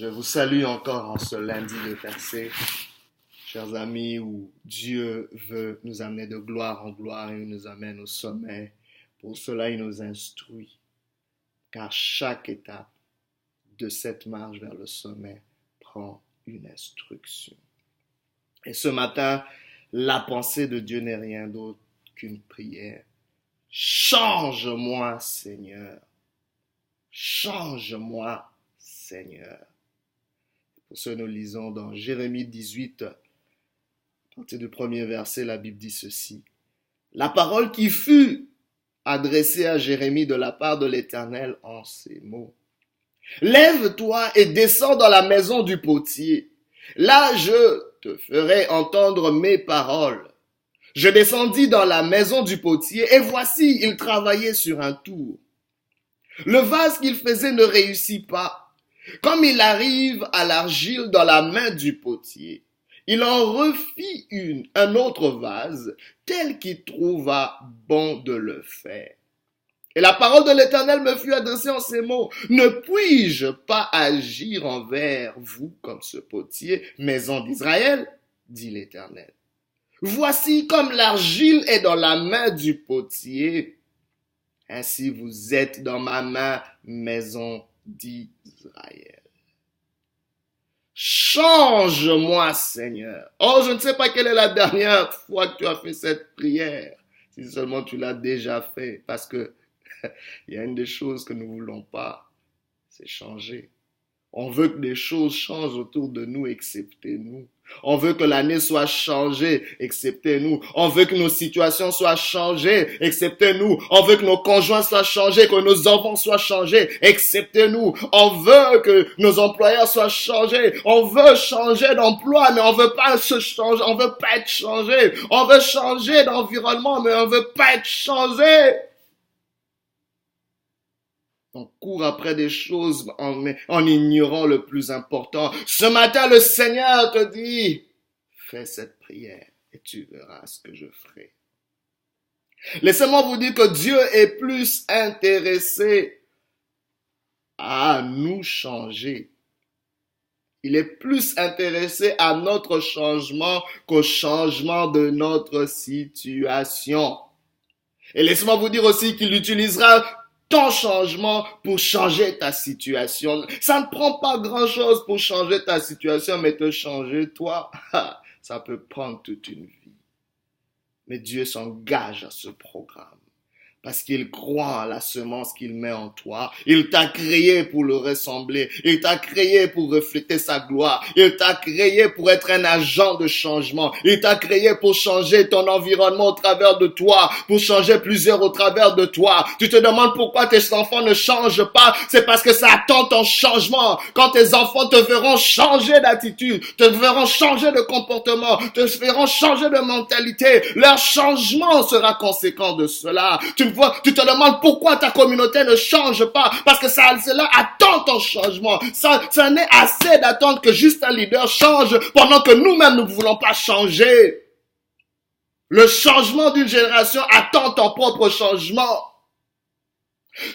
Je vous salue encore en ce lundi de percée, chers amis, où Dieu veut nous amener de gloire en gloire et nous amène au sommet. Pour cela, il nous instruit, car chaque étape de cette marche vers le sommet prend une instruction. Et ce matin, la pensée de Dieu n'est rien d'autre qu'une prière. Change-moi, Seigneur. Change-moi, Seigneur. Pour ce, nous lisons dans Jérémie 18, à partir du premier verset, la Bible dit ceci. La parole qui fut adressée à Jérémie de la part de l'Éternel en ces mots. Lève-toi et descends dans la maison du potier. Là, je te ferai entendre mes paroles. Je descendis dans la maison du potier et voici, il travaillait sur un tour. Le vase qu'il faisait ne réussit pas. Comme il arrive à l'argile dans la main du potier, il en refit un autre vase, tel qu'il trouva bon de le faire. Et la parole de l'Éternel me fut adressée en ces mots. Ne puis-je pas agir envers vous comme ce potier, maison d'Israël, dit l'Éternel. Voici comme l'argile est dans la main du potier, ainsi vous êtes dans ma main, maison d'Israël. Change-moi, Seigneur. Oh, je ne sais pas quelle est la dernière fois que tu as fait cette prière. Si seulement tu l'as déjà fait. Parce que il y a une des choses que nous ne voulons pas, c'est changer. On veut que les choses changent autour de nous, excepté nous. On veut que l'année soit changée, excepté nous. On veut que nos situations soient changées, excepté nous. On veut que nos conjoints soient changés, que nos enfants soient changés, excepté nous. On veut que nos employeurs soient changés. On veut changer d'emploi, mais on veut pas se changer, on veut pas être changé. On veut changer d'environnement, mais on veut pas être changé. On court après des choses en ignorant le plus important. Ce matin, le Seigneur te dit, fais cette prière et tu verras ce que je ferai. Laissez-moi vous dire que Dieu est plus intéressé à nous changer. Il est plus intéressé à notre changement qu'au changement de notre situation. Et laissez-moi vous dire aussi qu'il utilisera ton changement pour changer ta situation. Ça ne prend pas grand-chose pour changer ta situation, mais te changer toi, ça peut prendre toute une vie. Mais Dieu s'engage à ce programme. Parce qu'il croit à la semence qu'il met en toi. Il t'a créé pour le ressembler. Il t'a créé pour refléter sa gloire. Il t'a créé pour être un agent de changement. Il t'a créé pour changer ton environnement au travers de toi. Pour changer plusieurs au travers de toi. Tu te demandes pourquoi tes enfants ne changent pas. C'est parce que ça attend ton changement. Quand tes enfants te verront changer d'attitude, te verront changer de comportement, te verront changer de mentalité, leur changement sera conséquent de cela. Tu te demandes pourquoi ta communauté ne change pas. Parce que cela attend ton changement. Ça n'est assez d'attendre que juste un leader change pendant que nous-mêmes ne voulons pas changer. Le changement d'une génération attend ton propre changement.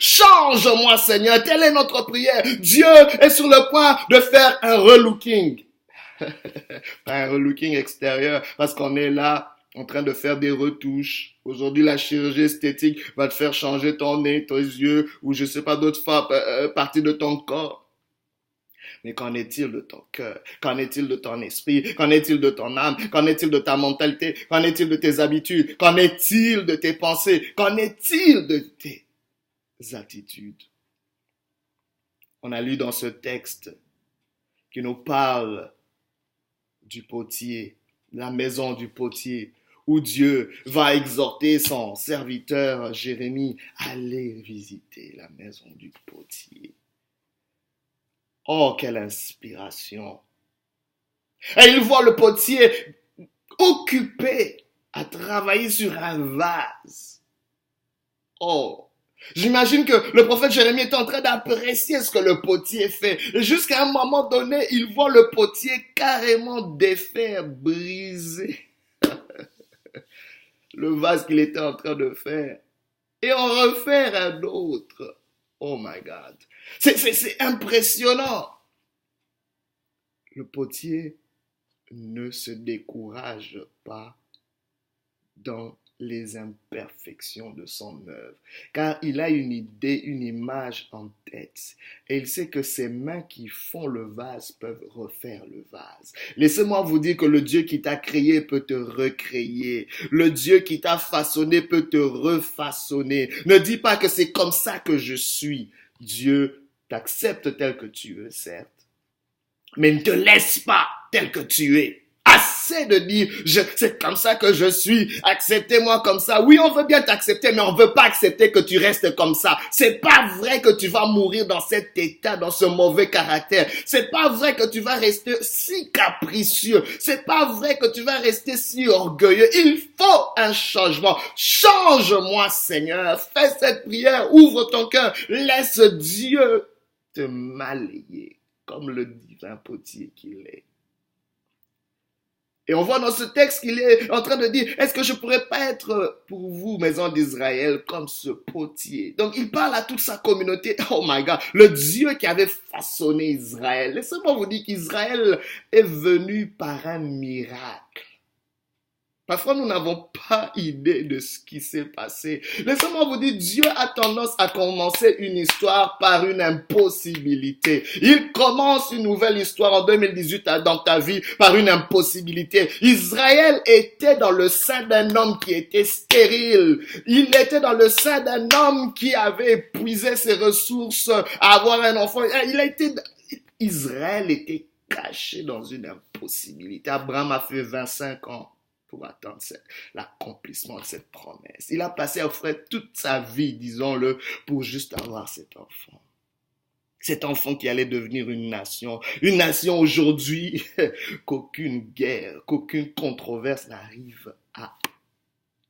Change-moi, Seigneur. Telle est notre prière. Dieu est sur le point de faire un relooking. Pas un relooking extérieur parce qu'on est là en train de faire des retouches. Aujourd'hui, la chirurgie esthétique va te faire changer ton nez, tes yeux, ou je sais pas d'autres parties de ton corps. Mais qu'en est-il de ton cœur? Qu'en est-il de ton esprit? Qu'en est-il de ton âme? Qu'en est-il de ta mentalité? Qu'en est-il de tes habitudes? Qu'en est-il de tes pensées? Qu'en est-il de tes attitudes? On a lu dans ce texte qui nous parle du potier, la maison du potier, où Dieu va exhorter son serviteur Jérémie à aller visiter la maison du potier. Oh, quelle inspiration! Et il voit le potier occupé à travailler sur un vase. Oh! J'imagine que le prophète Jérémie est en train d'apprécier ce que le potier fait. Jusqu'à un moment donné, il voit le potier carrément défait, brisé. Le vase qu'il était en train de faire. Et en refaire un autre. Oh my God. C'est impressionnant. Le potier ne se décourage pas dans les imperfections de son œuvre, car il a une idée, une image en tête, et il sait que ses mains qui font le vase peuvent refaire le vase. Laissez-moi vous dire que le Dieu qui t'a créé peut te recréer, le Dieu qui t'a façonné peut te refaçonner. Ne dis pas que c'est comme ça que je suis. Dieu t'accepte tel que tu es, certes, mais ne te laisse pas tel que tu es. Assez de dire, c'est comme ça que je suis, acceptez-moi comme ça. Oui, on veut bien t'accepter, mais on ne veut pas accepter que tu restes comme ça. C'est pas vrai que tu vas mourir dans cet état, dans ce mauvais caractère. C'est pas vrai que tu vas rester si capricieux. C'est pas vrai que tu vas rester si orgueilleux. Il faut un changement. Change-moi, Seigneur. Fais cette prière, ouvre ton cœur. Laisse Dieu te malayer comme le divin potier qu'il est. Et on voit dans ce texte qu'il est en train de dire, est-ce que je pourrais pas être pour vous, maison d'Israël, comme ce potier? Donc il parle à toute sa communauté. Oh my God, le Dieu qui avait façonné Israël. Laissez-moi vous dire qu'Israël est venu par un miracle. Parfois, nous n'avons pas idée de ce qui s'est passé. Laissez-moi vous dire, Dieu a tendance à commencer une histoire par une impossibilité. Il commence une nouvelle histoire en 2018 dans ta vie par une impossibilité. Israël était dans le sein d'un homme qui était stérile. Il était dans le sein d'un homme qui avait épuisé ses ressources à avoir un enfant. Israël était caché dans une impossibilité. Abraham a fait 25 ans pour attendre l'accomplissement de cette promesse. Il a passé à offrir toute sa vie, disons-le, pour juste avoir cet enfant. Cet enfant qui allait devenir une nation aujourd'hui qu'aucune guerre, qu'aucune controverse n'arrive à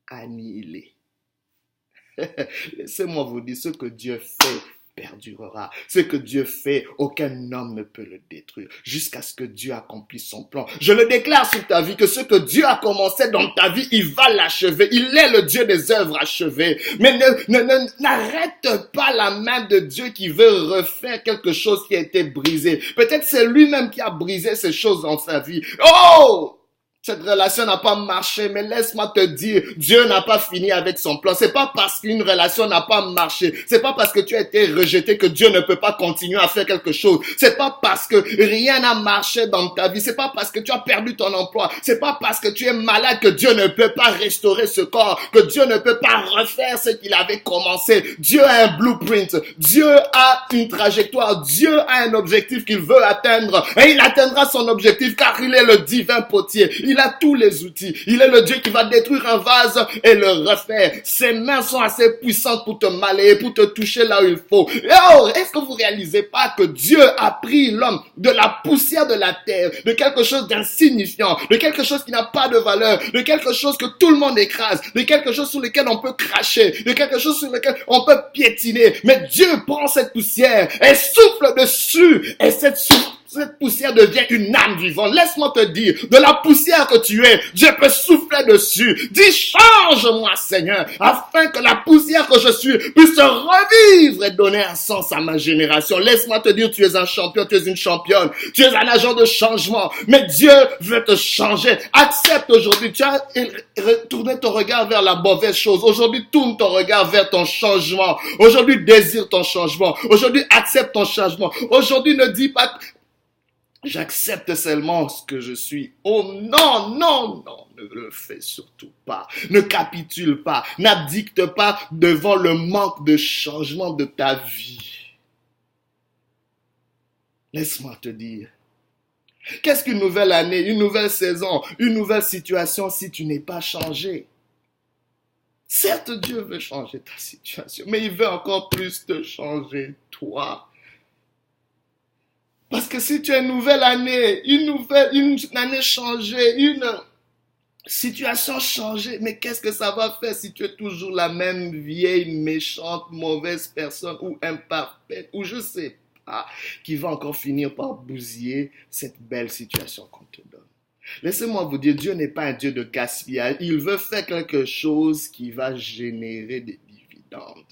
annihiler. Laissez-moi vous dire, ce que Dieu fait perdurera. Ce que Dieu fait, aucun homme ne peut le détruire jusqu'à ce que Dieu accomplisse son plan. Je le déclare sur ta vie que ce que Dieu a commencé dans ta vie, il va l'achever. Il est le Dieu des œuvres achevées. Mais n'arrête pas la main de Dieu qui veut refaire quelque chose qui a été brisé. Peut-être c'est lui-même qui a brisé ces choses dans sa vie. Oh! Cette relation n'a pas marché, mais laisse-moi te dire, Dieu n'a pas fini avec son plan. C'est pas parce qu'une relation n'a pas marché, c'est pas parce que tu as été rejeté que Dieu ne peut pas continuer à faire quelque chose. C'est pas parce que rien n'a marché dans ta vie, c'est pas parce que tu as perdu ton emploi, c'est pas parce que tu es malade que Dieu ne peut pas restaurer ce corps, que Dieu ne peut pas refaire ce qu'il avait commencé. Dieu a un blueprint, Dieu a une trajectoire, Dieu a un objectif qu'il veut atteindre et il atteindra son objectif car il est le divin potier. Il a tous les outils. Il est le Dieu qui va détruire un vase et le refaire. Ses mains sont assez puissantes pour te malayer, pour te toucher là où il faut. Oh, est-ce que vous réalisez pas que Dieu a pris l'homme de la poussière de la terre, de quelque chose d'insignifiant, de quelque chose qui n'a pas de valeur, de quelque chose que tout le monde écrase, de quelque chose sur lequel on peut cracher, de quelque chose sur lequel on peut piétiner. Mais Dieu prend cette poussière et souffle dessus et cette poussière devient une âme vivante. Laisse-moi te dire, de la poussière que tu es, Dieu peut souffler dessus. Dis, change-moi, Seigneur, afin que la poussière que je suis puisse revivre et donner un sens à ma génération. Laisse-moi te dire, tu es un champion, tu es une championne, tu es un agent de changement, mais Dieu veut te changer. Accepte aujourd'hui, tu as retourné ton regard vers la mauvaise chose. Aujourd'hui, tourne ton regard vers ton changement. Aujourd'hui, désire ton changement. Aujourd'hui, accepte ton changement. Aujourd'hui, ne dis pas j'accepte seulement ce que je suis. Oh non, non, non, ne le fais surtout pas. Ne capitule pas, n'abdicte pas devant le manque de changement de ta vie. Laisse-moi te dire, qu'est-ce qu'une nouvelle année, une nouvelle saison, une nouvelle situation si tu n'es pas changé? Certes, Dieu veut changer ta situation, mais il veut encore plus te changer toi. Parce que si tu as une nouvelle année, une année changée, une situation changée, mais qu'est-ce que ça va faire si tu es toujours la même vieille, méchante, mauvaise personne ou imparfaite, ou je sais pas, qui va encore finir par bousiller cette belle situation qu'on te donne. Laissez-moi vous dire, Dieu n'est pas un Dieu de gaspillage. Il veut faire quelque chose qui va générer des dividendes.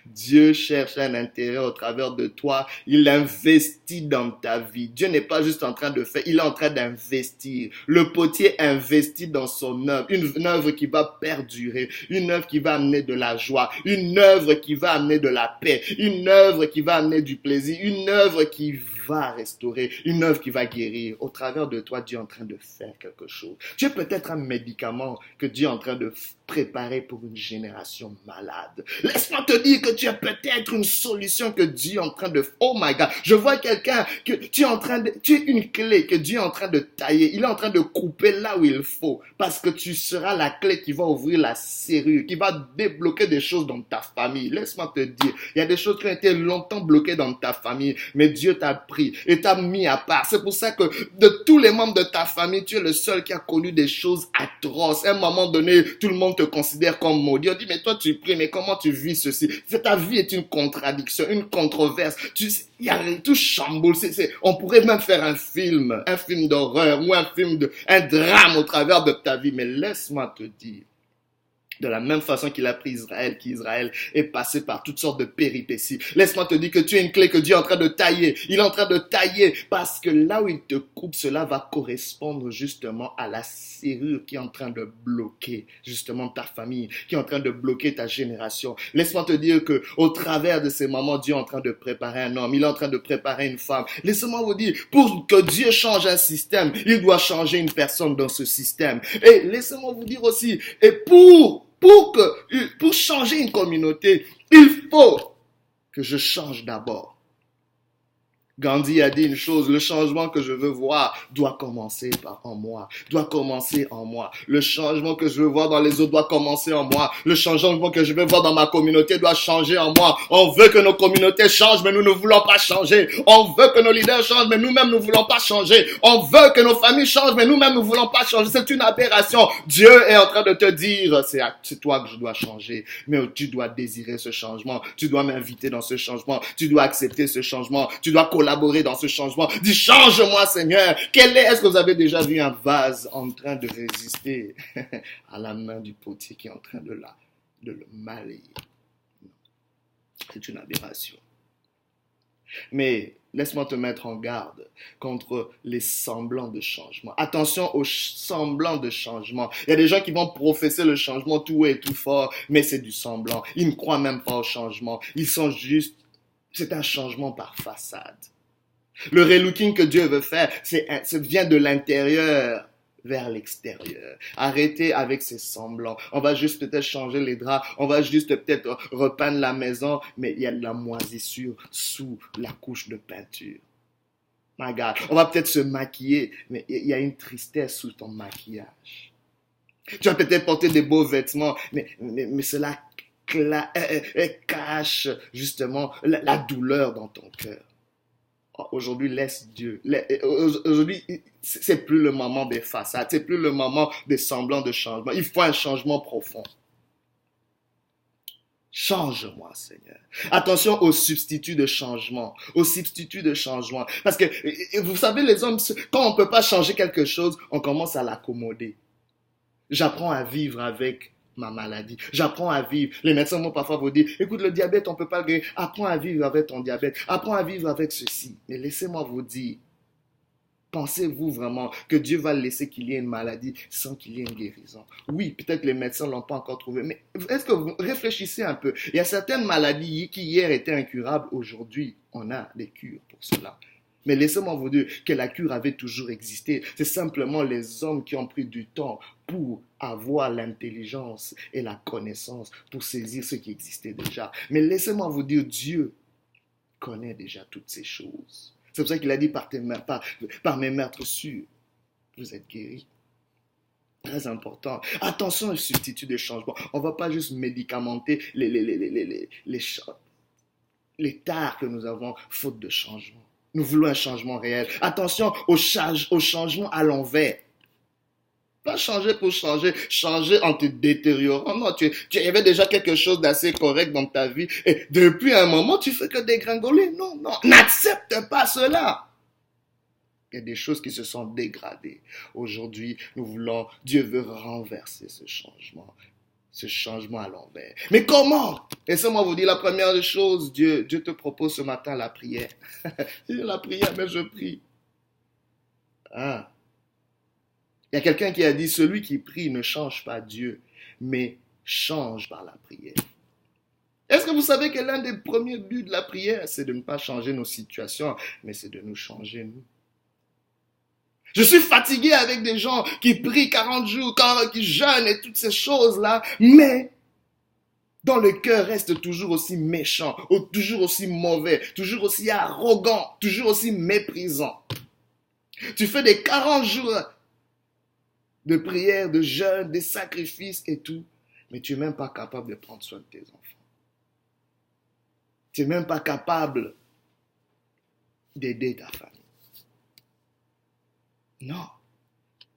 Dieu cherche un intérêt au travers de toi. Il investit dans ta vie. Dieu n'est pas juste en train de faire, il est en train d'investir. Le potier investit dans son œuvre. Une œuvre qui va perdurer. Une œuvre qui va amener de la joie. Une œuvre qui va amener de la paix. Une œuvre qui va amener du plaisir. Une œuvre qui va restaurer. Une œuvre qui va guérir. Au travers de toi, Dieu est en train de faire quelque chose. Tu es peut-être un médicament que Dieu est en train de préparer pour une génération malade. Laisse-moi te dire que tu es peut-être une solution que Dieu est en train de... Oh my God, je vois quelqu'un que tu es en train de... Tu es une clé que Dieu est en train de tailler. Il est en train de couper là où il faut. Parce que tu seras la clé qui va ouvrir la serrure, qui va débloquer des choses dans ta famille. Laisse-moi te dire, il y a des choses qui ont été longtemps bloquées dans ta famille, mais Dieu t'a pris et t'a mis à part. C'est pour ça que de tous les membres de ta famille, tu es le seul qui a connu des choses atroces. À un moment donné, tout le monde te considère comme maudit. On dit, mais toi tu pries, mais comment tu vis ceci? Ta vie est une contradiction, une controverse. Il y a tout chamboule. On pourrait même faire un film d'horreur ou un drame au travers de ta vie. Mais laisse-moi te dire, de la même façon qu'il a pris Israël, qu'Israël est passé par toutes sortes de péripéties. Laisse-moi te dire que tu es une clé que Dieu est en train de tailler. Il est en train de tailler parce que là où il te coupe, cela va correspondre justement à la serrure qui est en train de bloquer justement ta famille, qui est en train de bloquer ta génération. Laisse-moi te dire que au travers de ces moments, Dieu est en train de préparer un homme, il est en train de préparer une femme. Laissez-moi vous dire, pour que Dieu change un système, il doit changer une personne dans ce système. Et laissez-moi vous dire aussi, et pour changer une communauté, il faut que je change d'abord. Gandhi a dit une chose, le changement que je veux voir doit commencer en moi, doit commencer en moi. Le changement que je veux voir dans les autres doit commencer en moi. Le changement que je veux voir dans ma communauté doit changer en moi. On veut que nos communautés changent, mais nous ne voulons pas changer. On veut que nos leaders changent, mais nous-mêmes ne voulons pas changer. On veut que nos familles changent, mais nous-mêmes ne voulons pas changer. C'est une aberration. Dieu est en train de te dire, c'est toi que je dois changer. Mais tu dois désirer ce changement. Tu dois m'inviter dans ce changement. Tu dois accepter ce changement. Tu dois collaborer dans ce changement. Dis, change-moi, Seigneur. Est-ce que vous avez déjà vu un vase en train de résister à la main du potier qui est en train de le malayer? C'est une aberration. Mais laisse-moi te mettre en garde contre les semblants de changement. Attention aux semblants de changement. Il y a des gens qui vont professer le changement tout haut et tout fort, mais c'est du semblant. Ils ne croient même pas au changement. Ils sont juste... C'est un changement par façade. Le relooking que Dieu veut faire, ça vient de l'intérieur vers l'extérieur. Arrêtez avec ces semblants. On va juste peut-être changer les draps, on va juste peut-être repeindre la maison, mais il y a de la moisissure sous la couche de peinture. My God, on va peut-être se maquiller, mais il y a une tristesse sous ton maquillage. Tu vas peut-être porter des beaux vêtements, mais cela cache justement la douleur dans ton cœur. Aujourd'hui, laisse Dieu. Aujourd'hui, c'est plus le moment des façades, c'est plus le moment des semblants de changement. Il faut un changement profond. Change-moi, Seigneur. Attention aux substituts de changement. Aux substituts de changement. Parce que, vous savez, les hommes, quand on ne peut pas changer quelque chose, on commence à l'accommoder. J'apprends à vivre avec ma maladie. J'apprends à vivre. Les médecins vont parfois vous dire, écoute, le diabète, on ne peut pas le guérir. Apprends à vivre avec ton diabète. Apprends à vivre avec ceci. Mais laissez-moi vous dire, pensez-vous vraiment que Dieu va laisser qu'il y ait une maladie sans qu'il y ait une guérison? Oui, peut-être les médecins ne l'ont pas encore trouvé, mais est-ce que vous réfléchissez un peu? Il y a certaines maladies qui hier étaient incurables, aujourd'hui, on a des cures pour cela. Mais laissez-moi vous dire que la cure avait toujours existé. C'est simplement les hommes qui ont pris du temps pour avoir l'intelligence et la connaissance pour saisir ce qui existait déjà. Mais laissez-moi vous dire, Dieu connaît déjà toutes ces choses. C'est pour ça qu'il a dit par mes meurtres sûrs, vous êtes guéris. Très important. Attention aux substituts de changement. On ne va pas juste médicamenter les tares que nous avons faute de changement. Nous voulons un changement réel. Attention au changement à l'envers. Pas changer pour changer, changer en te détériorant. Non, tu avais déjà quelque chose d'assez correct dans ta vie et depuis un moment, tu fais que dégringoler. Non, n'accepte pas cela. Il y a des choses qui se sont dégradées. Aujourd'hui, Dieu veut renverser ce changement. ce changement à l'envers. Mais comment? Laissez-moi vous dire la première des choses, Dieu te propose ce matin la prière. La prière, mais je prie. Ah. Il y a quelqu'un qui a dit, celui qui prie ne change pas Dieu, mais change par la prière. Est-ce que vous savez que l'un des premiers buts de la prière, c'est de ne pas changer nos situations, mais c'est de nous changer nous? Je suis fatigué avec des gens qui prient 40 jours, qui jeûnent et toutes ces choses-là, mais dont le cœur reste toujours aussi méchant, toujours aussi mauvais, toujours aussi arrogant, toujours aussi méprisant. Tu fais des 40 jours de prière, de jeûne, des sacrifices et tout, mais tu n'es même pas capable de prendre soin de tes enfants. Tu n'es même pas capable d'aider ta famille. Non.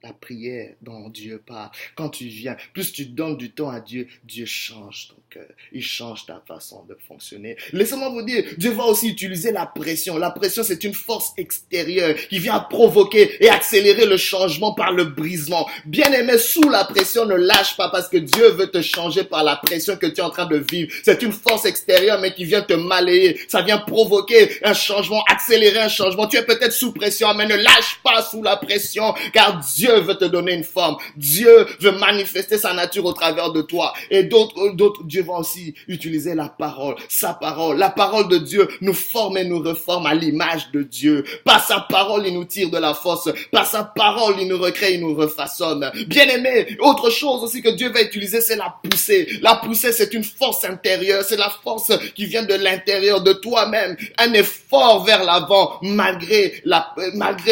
La prière dont Dieu parle, quand tu viens, plus tu donnes du temps à Dieu, Dieu change ton cœur, il change ta façon de fonctionner. Laissez-moi vous dire, Dieu va aussi utiliser la pression. La pression, c'est une force extérieure qui vient provoquer et accélérer le changement par le brisement. Bien-aimé, sous la pression, ne lâche pas parce que Dieu veut te changer par la pression que tu es en train de vivre. C'est une force extérieure, mais qui vient te malayer. Ça vient provoquer un changement, accélérer un changement. Tu es peut-être sous pression, mais ne lâche pas sous la pression, car Dieu veut te donner une forme. Dieu veut manifester sa nature au travers de toi. Et d'autres, Dieu va aussi utiliser la parole, sa parole. La parole de Dieu nous forme et nous reforme à l'image de Dieu. Par sa parole, il nous tire de la force. Par sa parole, il nous recrée, il nous refaçonne. Bien aimé, autre chose aussi que Dieu va utiliser, c'est la poussée. La poussée, c'est une force intérieure. C'est la force qui vient de l'intérieur de toi-même. Un effort vers l'avant, malgré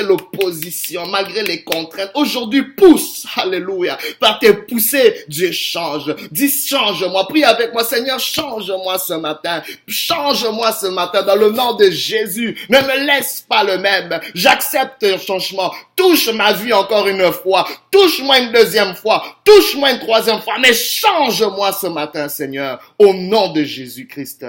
l'opposition, malgré les contraintes. Aujourd'hui, pousse, alléluia. Par tes poussées, Dieu change. Dis, change-moi. Prie avec moi, Seigneur, change-moi ce matin. Change-moi ce matin dans le nom de Jésus. Ne me laisse pas le même. J'accepte un changement. Touche ma vie encore une fois. Touche-moi une deuxième fois. Touche-moi une troisième fois. Mais change-moi ce matin, Seigneur, au nom de Jésus-Christ.